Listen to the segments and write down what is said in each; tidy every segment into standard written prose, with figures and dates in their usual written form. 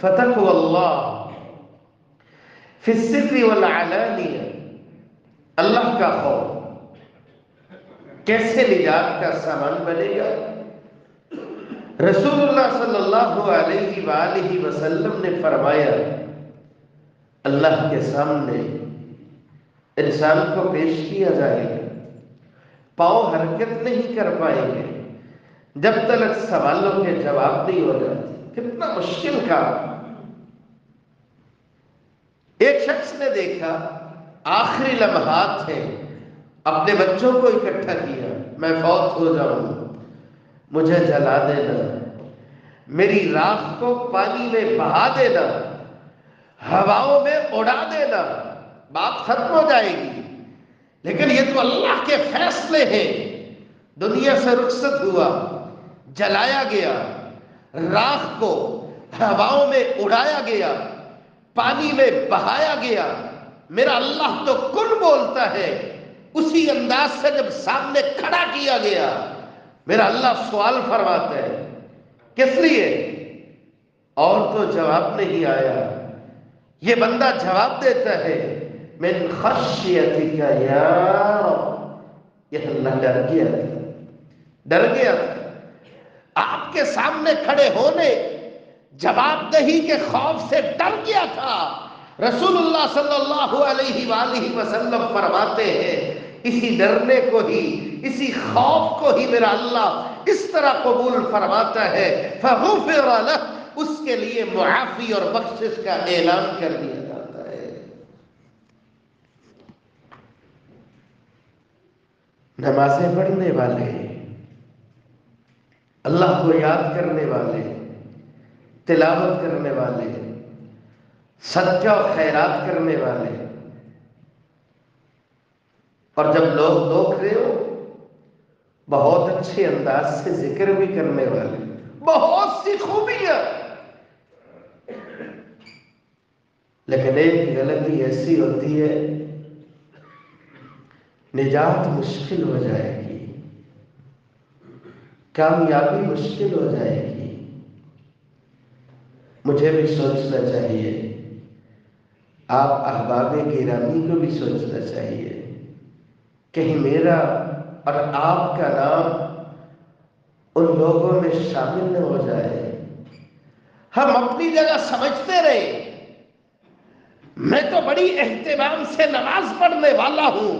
فتقوى اللہ فی السر والعلانیہ، اللہ کا خوف کیسے نجات کا سامان بنے گا؟ رسول اللہ صلی اللہ علیہ وآلہ وسلم نے فرمایا، اللہ کے سامنے انسان کو پیش کیا جائے گا، پاؤں حرکت نہیں کر پائیں گے جب تک سوالوں کے جواب نہیں ہو جاتے۔ کتنا مشکل کام۔ ایک شخص نے دیکھا آخری لمحات ہیں، اپنے بچوں کو اکٹھا کیا، میں فوت ہو جاؤں، مجھے جلا دینا، میری راکھ کو پانی میں بہا دینا، ہواؤں میں اڑا دینا، بات ختم ہو جائے گی۔ لیکن یہ تو اللہ کے فیصلے ہیں۔ دنیا سے رخصت ہوا، جلایا گیا، راکھ کو ہواؤں میں اڑایا گیا، پانی میں بہایا گیا۔ میرا اللہ تو کن بولتا ہے، اسی انداز سے جب سامنے کھڑا کیا گیا، میرا اللہ سوال فرماتا ہے، کس لیے؟ اور تو جواب نہیں آیا۔ یہ بندہ جواب دیتا ہے، من خشیتک یا رب، یہ اللہ ڈر گیا تھا، ڈر گیا تھا۔ آپ کے سامنے کھڑے ہونے، جواب دہی کے خوف سے ڈر گیا تھا۔ رسول اللہ صلی اللہ علیہ وآلہ وسلم فرماتے ہیں، اسی ڈرنے کو ہی، اسی خوف کو ہی میرا اللہ اس طرح قبول فرماتا ہے، فغفر لہ، اس کے لیے معافی اور بخشش کا اعلان کر دیا جاتا ہے۔ نمازیں پڑھنے والے، اللہ کو یاد کرنے والے، تلاوت کرنے والے، صدقہ و خیرات کرنے والے، اور جب لوگ دیکھ رہے ہو بہت اچھے انداز سے ذکر بھی کرنے والے، بہت سی خوبیاں، لیکن ایک غلطی ایسی ہوتی ہے، نجات مشکل ہو جائے گی، کامیابی مشکل ہو جائے گی۔ مجھے بھی سوچنا چاہیے، آپ احباب گرامی کو بھی سوچنا چاہیے، کہیں میرا اور آپ کا نام ان لوگوں میں شامل نہ ہو جائے۔ ہم اپنی جگہ سمجھتے رہے، میں تو بڑی اہتمام سے نماز پڑھنے والا ہوں،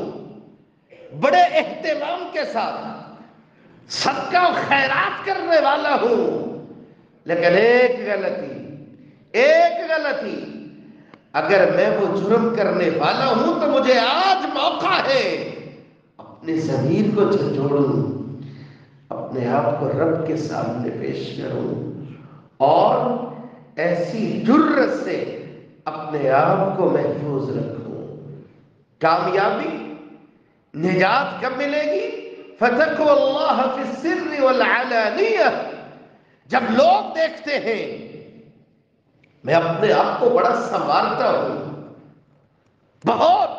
بڑے اہتمام کے ساتھ صدقہ و خیرات کرنے والا ہوں، لیکن ایک غلطی، اگر میں وہ جرم کرنے والا ہوں تو مجھے آج موقع ہے اپنے ضمیر کو جھنجھوڑوں، اپنے آپ کو رب کے سامنے پیش کروں، اور ایسی جرت سے اپنے آپ کو محفوظ رکھوں۔ کامیابی، نجات کب ملے گی؟ فَتَقْوَى اللَّهَ فِي السِّرِّ وَالْعَلَانِيَةِ، جب لوگ دیکھتے ہیں، میں اپنے آپ کو بڑا سنوارتا ہوں، بہت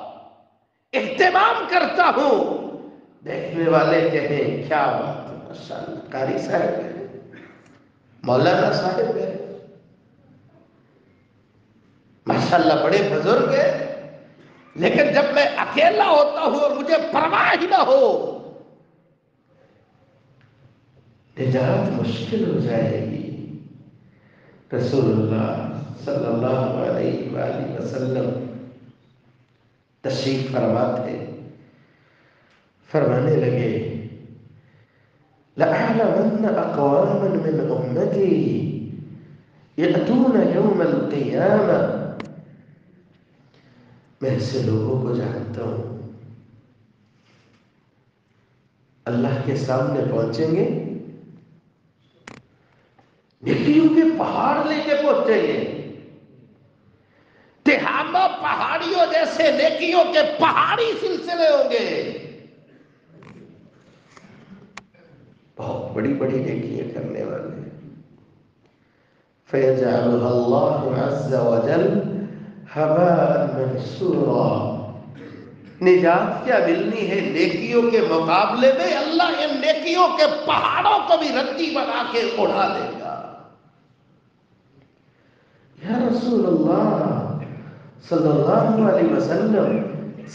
اہتمام کرتا ہوں، دیکھنے والے کہیں کیا بات ہے، ماشاءاللہ قاری صاحب ہے، مولانا صاحب ہے، ماشاءاللہ بڑے بزرگ ہیں، لیکن جب میں اکیلا ہوتا ہوں اور مجھے پرواہ ہی نہ ہو، نجات مشکل ہو جائے گی۔ رسول اللہ صلی اللہ علیہ وآلہ وسلم تشریف فرما تھے، فرمانے لگے، لَأَعْلَمَنَّ أَقْوَامًا مِّنْ أُمَّتِي يَأْتُونَ يَوْمَ الْقِيَامَةِ، میں ایسے لوگوں کو جانتا ہوں اللہ کے سامنے پہنچیں گے، نیکیوں کے پہاڑ لے کے پہنچیں گے، تہامہ پہاڑیوں جیسے نیکیوں کے پہاڑی سلسلے ہوں گے، بہت بڑی بڑی نیکیاں کرنے والے، فَيَجْعَلُهَا اللَّهُ عَزَّ وَجَلَّ هَبَاءً مَنْثُورًا۔ نجات کیا ملنی ہے؟ نیکیوں کے مقابلے میں اللہ ان نیکیوں کے پہاڑوں کو بھی ردی بنا کے اڑا دے گا۔ رسول اللہ صلی اللہ علیہ وسلم،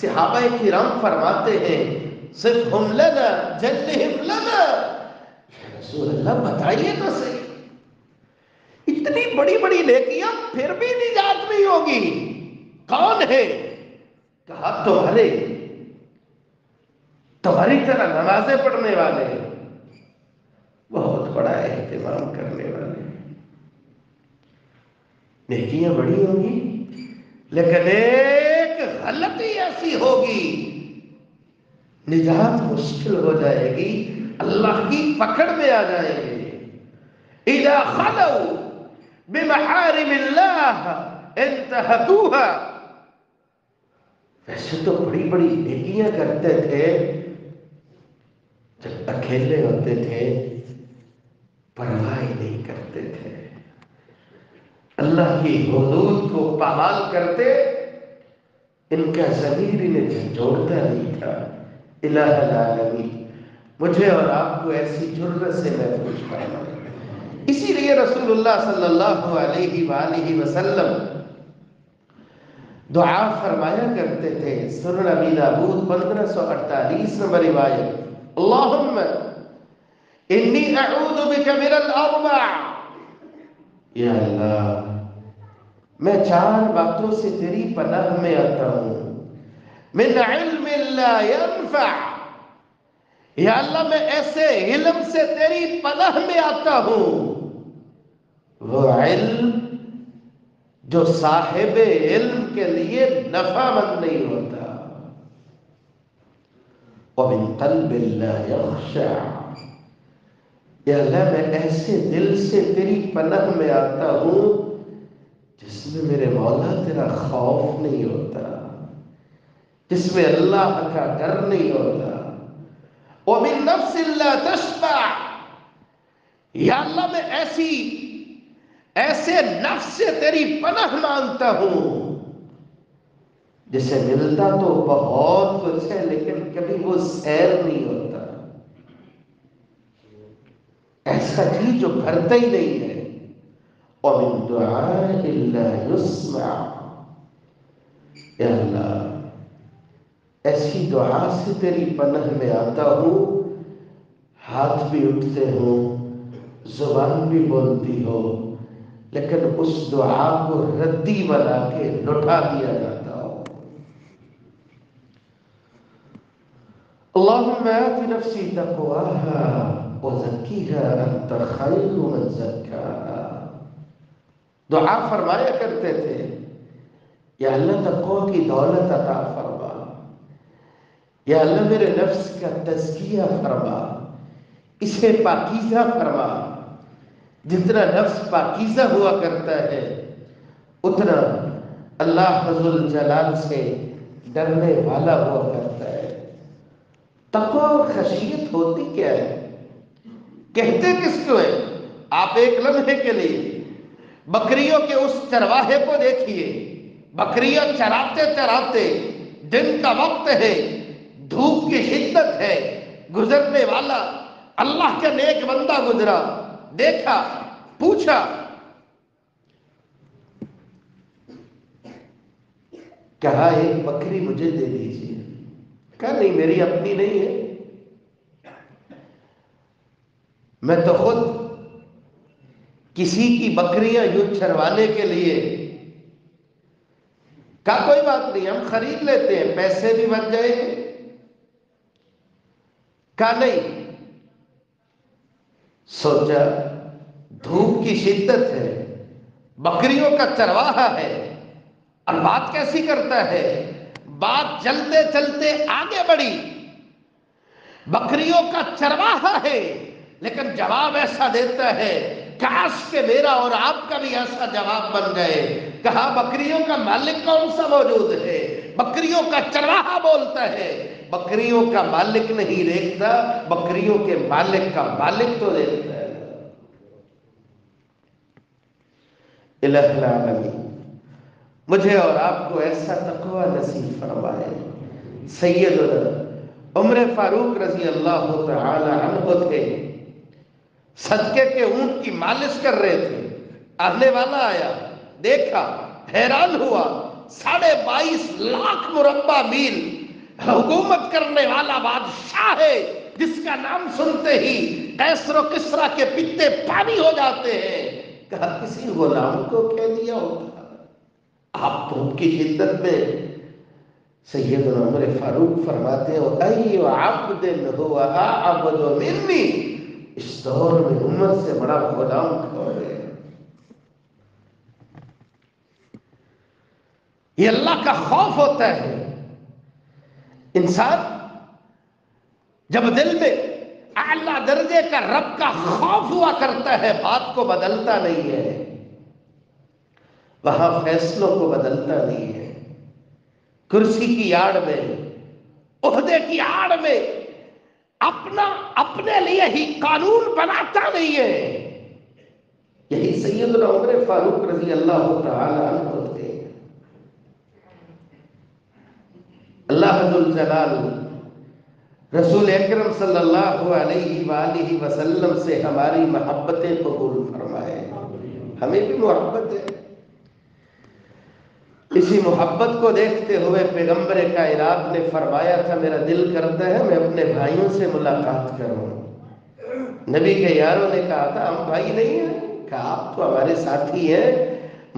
صحابہ کرام فرماتے ہیں صفہم لنا جنہم لنا، یا رسول اللہ بتائیے تو صحیح، اتنی بڑی بڑی نیکیاں پھر بھی نجات نہیں ہوگی، کون ہے؟ کہا تمہاری طرح نمازیں پڑھنے والے، بہت بڑا اہتمام کرنے والے، نیکیاں بڑی ہوں گی لیکن ایک غلطی ایسی ہوگی نجات مشکل ہو جائے گی، اللہ کی پکڑ میں آ جائیں گے۔ اذا خلوا بمحارم اللہ انتہکوها، ویسے تو بڑی بڑی نیکیاں کرتے تھے، جب اکیلے ہوتے تھے پرواہ نہیں کرتے تھے، اللہ کی حدود کو پامال کرتے، ان کا ضمیر انہیں جھنجھوڑتا نہیں تھا۔ الہ العالمین مجھے اور آپ کو ایسی جرأت سے محفوظ فرما۔ اسی لیے رسول اللہ صلی اللہ علیہ وآلہ وسلم دعا فرمایا کرتے تھے، سنن ابی داؤد 1548 نمبر روایت، اللہم انی اعوذ بک من الاربع، یا اللہ میں 4 باتوں سے تیری پناہ میں آتا ہوں، من علم لا ينفع، یا اللہ میں ایسے علم سے تیری پناہ میں آتا ہوں، وہ علم جو صاحب علم کے لیے نفع مند نہیں ہوتا، ومن قلب لا يخشع، یا اللہ میں ایسے دل سے تیری پناہ میں آتا ہوں جس میں میرے مولا تیرا خوف نہیں ہوتا، جس میں اللہ کا ڈر نہیں ہوتا، ومن نفس لا تشبع، یا اللہ میں ایسے نفس سے تیری پناہ مانگتا ہوں جسے ملتا تو بہت کچھ ہے لیکن کبھی وہ سیر نہیں ہوتا، ایسا جی جو بھرتا ہی نہیں ہے، ومن دعاء لا يسمع، یا اللہ ایسی دعا سے تیری پناہ میں آتا ہوں، ہاتھ بھی اٹھتے ہوں، زبان بھی بولتی ہو، لیکن اس دعا کو ردی بنا کے لٹا دیا جاتا ہو۔ اللہم آت نفسی تقواها وزکیها انت خیر من زکاها، دعا فرمایا کرتے تھے، یا اللہ تقوی کی دولت عطا فرما، یا اللہ میرے نفس کا تزکیہ فرما، اسے پاکیزہ فرما، جتنا نفس پاکیزہ ہوا کرتا ہے اتنا اللہ عز الجلال سے ڈرنے والا ہوا کرتا ہے۔ تقوی اور خشیت ہوتی کیا ہے؟ کہتے کس کو ہے؟ آپ ایک لمحے کے لیے بکریوں کے اس چرواہے کو دیکھیے، بکریاں چراتے چراتے، دن کا وقت ہے، دھوپ کی شدت ہے، گزرنے والا اللہ کا نیک بندہ گزرا، دیکھا، پوچھا، کہا ایک بکری مجھے دے دیجیے، کہا نہیں میری اپنی نہیں ہے، میں تو خود کسی کی بکریاں یوں چروانے کے لیے، کہا کوئی بات نہیں ہم خرید لیتے ہیں، پیسے بھی بن جائیں گے، کہا نہیں، سوچا دھوپ کی شدت ہے، بکریوں کا چرواہا ہے، اور بات کیسی کرتا ہے، بات چلتے چلتے آگے بڑھی، بکریوں کا چرواہا ہے لیکن جواب ایسا دیتا ہے کاش کہ میرا اور آپ کا بھی ایسا جواب بن جائے۔ کہا بکریوں کا مالک کون سا موجود ہے؟ بکریوں کا چرواہا بولتا ہے، بکریوں کا مالک نہیں دیکھتا، بکریوں کے مالک کا مالک تو دیکھتا ہے۔ الہ العالمین مجھے اور آپ کو ایسا تقوی نصیب فرمائے۔ سیدنا عمر فاروق رضی اللہ تعالی عنہ تھے، صدقے کے اونٹ کی مالش کر رہے تھے، آنے والا آیا، دیکھا، حیران ہوا، 22.5 لاکھ مربع میل حکومت کرنے والا بادشاہ ہے، جس کا نام سنتے ہی قیصر و کسریٰ کے پتے پانی ہو جاتے ہیں۔ کہا کسی غلام کو کہہ دیا ہوتا۔ آپ تو ان کی شدت میں سیدنا عمر فاروق فرماتے ہو ای عبد هو اعبد منی، اس دور میں عمر سے بڑا غلام کون ہے؟ یہ اللہ کا خوف ہوتا ہے۔ انسان جب دل میں اعلیٰ درجے کا رب کا خوف ہوا کرتا ہے، بات کو بدلتا نہیں ہے، وہاں فیصلوں کو بدلتا نہیں ہے۔ کرسی کی آڑ میں، عہدے کی آڑ میں اپنے لیے ہی قانون بناتا نہیں ہے۔ یہی سیدنا عمر فاروق رضی اللہ تعالی عنہ تھے۔ اللہ ذوالجلال رسول اکرم صلی اللہ علیہ وآلہ وسلم سے ہماری محبتیں قبول فرمائے، ہمیں بھی محبت ہے۔ اسی محبت کو دیکھتے ہوئے پیغمبر کائنات نے فرمایا تھا میرا دل کرتا ہے میں اپنے بھائیوں سے ملاقات کروں۔ نبی کے یاروں نے کہا تھا ہم بھائی نہیں ہیں، کہا آپ تو ہمارے ساتھی ہیں،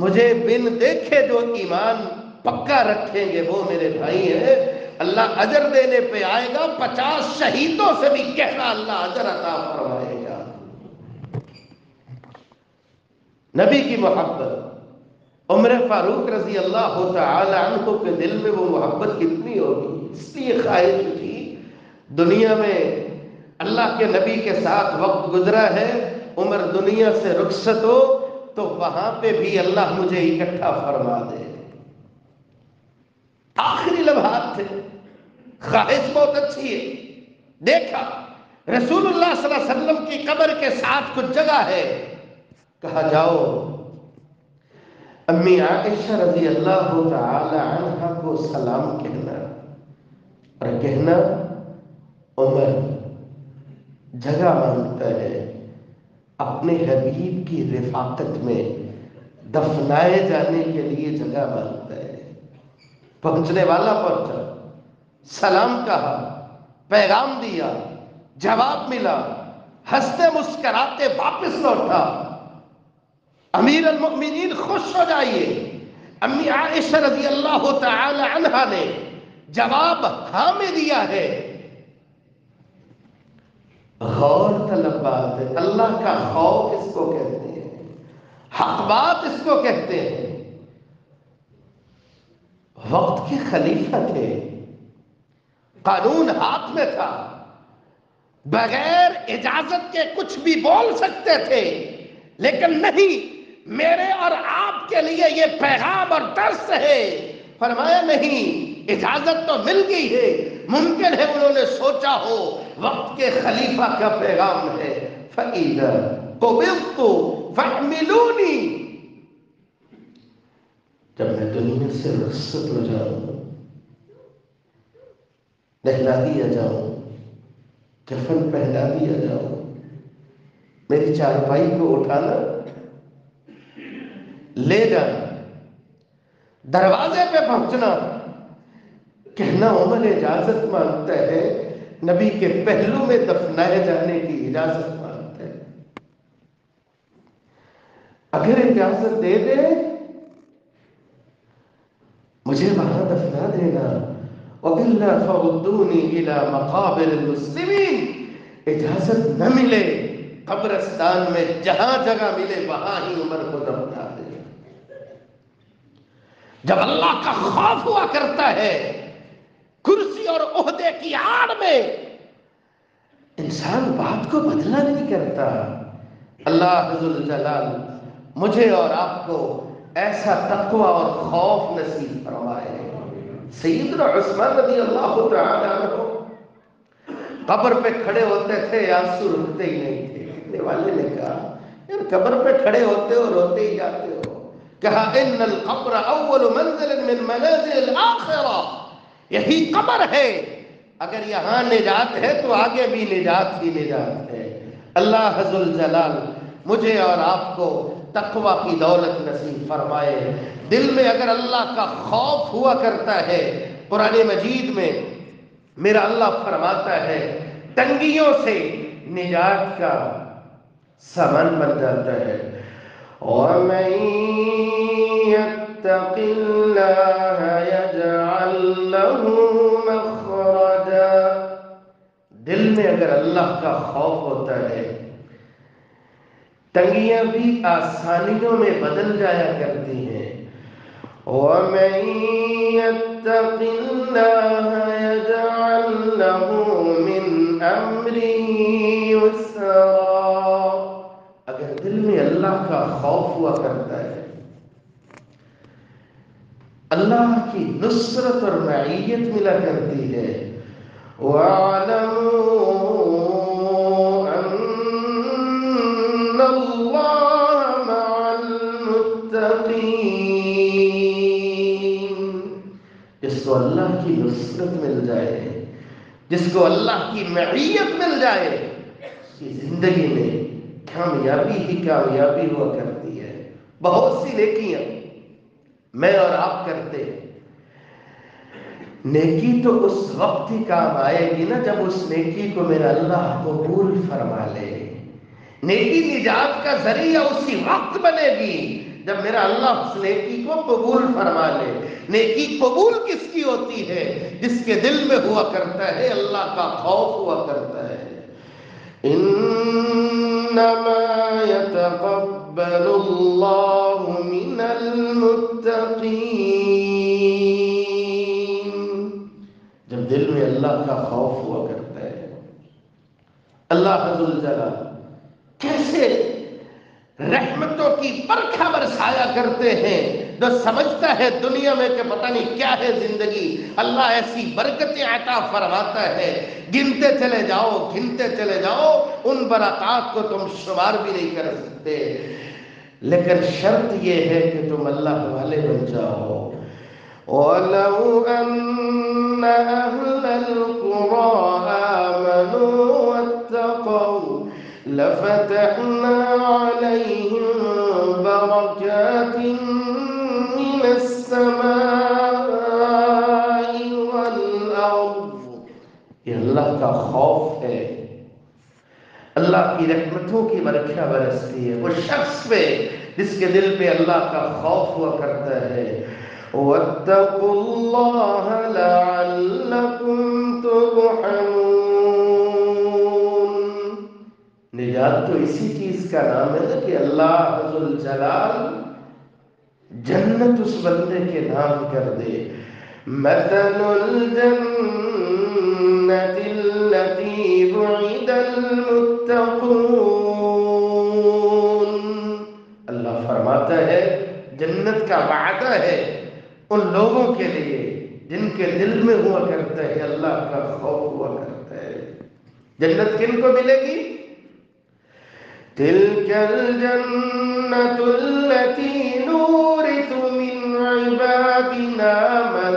مجھے بن دیکھے جو ایمان پکا رکھیں گے وہ میرے بھائی ہیں، اللہ اجر دینے پہ آئے گا، 50 شہیدوں سے بھی کہنا اللہ اجر عطا فرمائے گا۔ نبی کی محبت، عمر فاروق رضی اللہ تعالی عنہ کے دل میں وہ محبت کتنی ہوگی، اس لیے خواہش تھی دنیا میں اللہ کے نبی کے ساتھ وقت گزرا ہے، عمر دنیا سے رخصت ہو تو وہاں پہ بھی اللہ مجھے اکٹھا فرما دے۔ آخری لمحات تھے، خواہش بہت اچھی ہے۔ دیکھا رسول اللہ صلی اللہ علیہ وسلم کی قبر کے ساتھ کچھ جگہ ہے، کہا جاؤ امی عائشہ رضی اللہ تعالی عنہ کو سلام کہنا اور کہنا عمر جگہ مانگتا ہے، اپنے حبیب کی رفاقت میں دفنائے جانے کے لیے جگہ مانگتا ہے۔ پہنچنے والا پہنچا، سلام کہا، پیغام دیا، جواب ملا، ہنستے مسکراتے واپس لوٹا۔ امیر المؤمنین خوش ہو جائیے، امی عائشہ رضی اللہ تعالی عنہا نے جواب ہاں میں دیا ہے۔ غور طلب بات ہے، اللہ کا خوف اس کو کہتے ہیں، حق بات اس کو کہتے ہیں۔ وقت کے خلیفہ تھے، قانون ہاتھ میں تھا، بغیر اجازت کے کچھ بھی بول سکتے تھے، لیکن نہیں، میرے اور آپ کے لیے یہ پیغام اور درس ہے۔ فرمایا نہیں، اجازت تو مل گئی ہے، ممکن ہے انہوں نے سوچا ہو وقت کے خلیفہ کا پیغام ہے۔ فَإِذَا قُبِضْتُ فَاحْمِلُونِي، جب میں دنیا سے رخصت ہو جاؤں، نہلا دیا جاؤں، کفن پہنا دیا جاؤں، میری چارپائی کو اٹھانا، لے جانا، دروازے پہ پہنچنا، کہنا عمر اجازت مانگتا ہے، نبی کے پہلو میں دفنائے جانے کی اجازت مانگتا ہے۔ اگر اجازت دے دے مجھے وہاں دفنا دینا، وَإِلَّا فَرُدُّونِي إِلَى مَقَابِرِ الْمُسْلِمِينَ، اجازت نہ ملے قبرستان میں جہاں جگہ ملے وہاں ہی عمر کو دفنا دے۔ جب اللہ کا خوف ہوا کرتا ہے، کرسی اور عہدے کی آڑ میں انسان بات کو بدلا نہیں کرتا۔ اللہ ذوالجلال مجھے اور آپ کو ایسا تقوی اور خوف نصیب فرمائے۔ سیدنا عثمان رضی اللہ تعالی عنہ قبر پہ کھڑے ہوتے تھے، آنسو رکتے ہی نہیں تھے۔ کہنے والے نے کہا یار قبر پہ کھڑے ہوتے ہو روتے ہی جاتے ہو۔ کہا ان القبر اول منزل من منازل الاخرہ، یہی قبر ہے، اگر یہاں نجات ہے تو آگے بھی نجات ہی نجات ہے۔ اللہ ذوالجلال مجھے اور آپ کو تقوی کی دولت نصیب فرمائے۔ دل میں اگر اللہ کا خوف ہوا کرتا ہے، قرآن مجید میں میرا اللہ فرماتا ہے تنگیوں سے نجات کا سامان بن جاتا ہے۔ وَمَن يَتَّقِ اللَّهَ يَجْعَل لَّهُ مَخْرَجًا، دل میں اگر اللہ کا خوف ہوتا ہے تنگیاں بھی آسانیوں میں بدل جایا کرتی ہیں۔ وَمَن يَتَّقِ اللَّهَ يَجْعَل لَّهُ مِنْ أَمْرِهِ يُسْرًا، اگر دل میں اللہ کا خوف ہوا کرتا ہے اللہ کی نصرت اور معیت ملا کرتی ہے۔ وَاعْلَمُوا أَنَّ اللَّهَ مَعَ الْمُتَّقِينَ، جس کو اللہ کی نصرت مل جائے، جس کو اللہ کی معیت مل جائے، اس کی زندگی میں کامیابی ہی کامیابی ہوا کرتی ہے۔ بہت سی نیکیاں میں اور آپ کرتے ہیں، نیکی تو اس وقت ہی کام آئے گی نا جب اس نیکی کو میرا اللہ قبول فرما لے۔ نیکی نجات کا ذریعہ اسی وقت بنے گی جب میرا اللہ اس نیکی کو قبول فرما لے۔ نیکی قبول کس کی ہوتی ہے؟ جس کے دل میں ہوا کرتا ہے اللہ کا خوف ہوا کرتا ہے۔ انما يتقبل الله من المتقين، جب دل میں اللہ کا خوف ہوا کرتا ہے۔ اللہ ذو الجلال کیسے رحمتوں کی برکھا برسایا کرتے ہیں۔ جو سمجھتا ہے دنیا میں کہ پتہ نہیں کیا ہے زندگی، اللہ ایسی برکتیں عطا فرماتا ہے، گنتے چلے جاؤ گنتے چلے جاؤ، ان برکات کو تم شمار بھی نہیں کر سکتے، لیکن شرط یہ ہے کہ تم اللہ والے بن جاؤ۔ وَلَوْ أَنَّ أَهْلَ الْقُرَىٰ آمَنُوا وَاتَّقَوْا لَفَتَحْنَا عَلَيْهِم بَرَكَاتٍ مِّنَ السَّمَاءِ وَالْأَرْضِ، یہ اللہ کا خوف ہے، اللہ کی رحمتوں کی برکھا برستی ہے وہ شخص پہ جس کے دل پہ اللہ کا خوف ہوا کرتا ہے۔ وَاتَّقُوا اللَّهَ لَعَلَّكُمْ تُرْحَمُونَ، نجات تو اسی چیز کا نام ہے نا کہ اللہ ذو الجلال جنت اس بندے کے نام کر دے۔ مَثَلُ الْجَنَّةِ الَّتِي وُعِدَ الْمُتَّقُونَ، اللہ فرماتا ہے جنت کا وعدہ ہے ان لوگوں کے لیے جن کے دل میں ہوا کرتا ہے اللہ کا خوف ہوا کرتا ہے۔ جنت کن کو ملے گی؟ تِلْكَ الْجَنَّةُ الَّتِي نُورِثُ مِنْ عِبَادِنَا مَنْ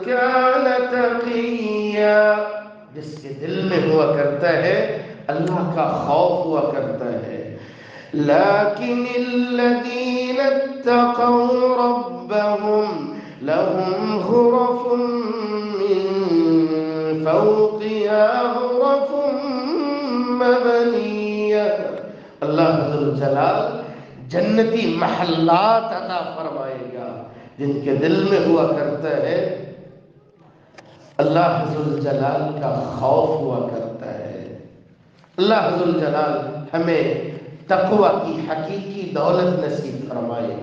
كَانَ تَقِيًّا، جس کے دل میں ہوا کرتا ہے اللہ کا خوف ہوا کرتا ہے۔ لَكِنِ الَّذِينَ اتَّقَوْا رَبَّهُمْ لَهُمْ غُرَفٌ مِّن فَوْقِهَا غُرَفٌ مَّبْنِيَّةٌ، اللہ ذو الجلال جنتی محلات عطا فرمائے گا جن کے دل میں ہوا کرتا ہے اللہ ذو الجلال کا خوف ہوا کرتا ہے۔ اللہ ذو الجلال ہمیں تقوی کی حقیقی دولت نصیب فرمائے۔